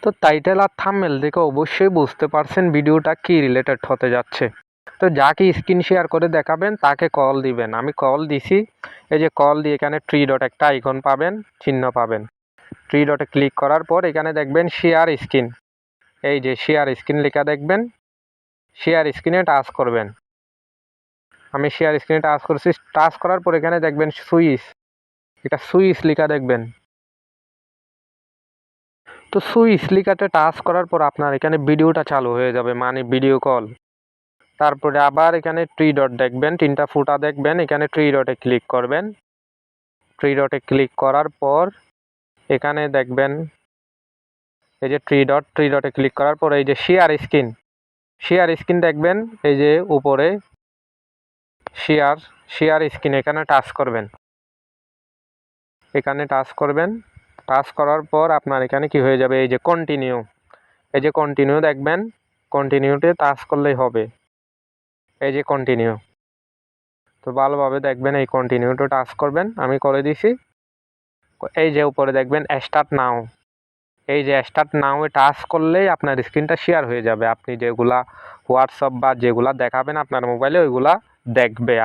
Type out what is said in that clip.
তো টাইটেল আর থাম্বনেল দেখে অবশ্যই বুঝতে পারছেন ভিডিওটা কি রিলেটেড হতে যাচ্ছে। তো যাকে স্ক্রিন শেয়ার করে দেখাবেন তাকে কল দিবেন। আমি কল দিছি, এই যে কল দিয়ে এখানে থ্রি ডট একটা আইকন পাবেন, চিহ্ন পাবেন। থ্রি ডটে ক্লিক করার পর এখানে দেখবেন শেয়ার স্ক্রিন, এই যে শেয়ার স্ক্রিন লেখা দেখবেন, শেয়ার স্ক্রিনে টাচ করবেন। আমি শেয়ার স্ক্রিনে টাচ করছি, টাচ করার পর এখানে দেখবেন সুইচ, এটা সুইচ লেখা দেখবেন। তো সুইচ লেখাতে টাচ করার পর আপনার এখানে ভিডিওটা চালু হয়ে যাবে, মানে ভিডিও কল। তারপরে আবার এখানে থ্রি ডট দেখবেন, তিনটা ফুটা দেখবেন, এখানে থ্রি ডটে ক্লিক করবেন। থ্রি ডটে ক্লিক করার পর এখানে দেখবেন এই যে থ্রি ডটে ক্লিক করার পর এই যে শেয়ার স্ক্রিন দেখবেন, এই যে উপরে শেয়ার স্ক্রিন, এখানে টাচ করবেন। এখানে টাচ করবেন, টাচ করার পর আপনার এখানে কি হয়ে যাবে, এই যে কন্টিনিউ, এই যে কন্টিনিউ দেখবেন, কন্টিনিউতে টাচ করলেই হবে, এই যে কন্টিনিউ। তো ভালোভাবে দেখবেন, এই কন্টিনিউতে টাচ করবেন, আমি করে দিছি। এই যে উপরে দেখবেন স্টার্ট নাও, এই যে স্টার্ট নাও এ টাচ করলেই আপনার স্ক্রিনটা শেয়ার হয়ে যাবে। আপনি যেগুলা হোয়াটসঅ্যাপ বা যেগুলা দেখাবেন আপনার মোবাইলে ওইগুলা দেখবে।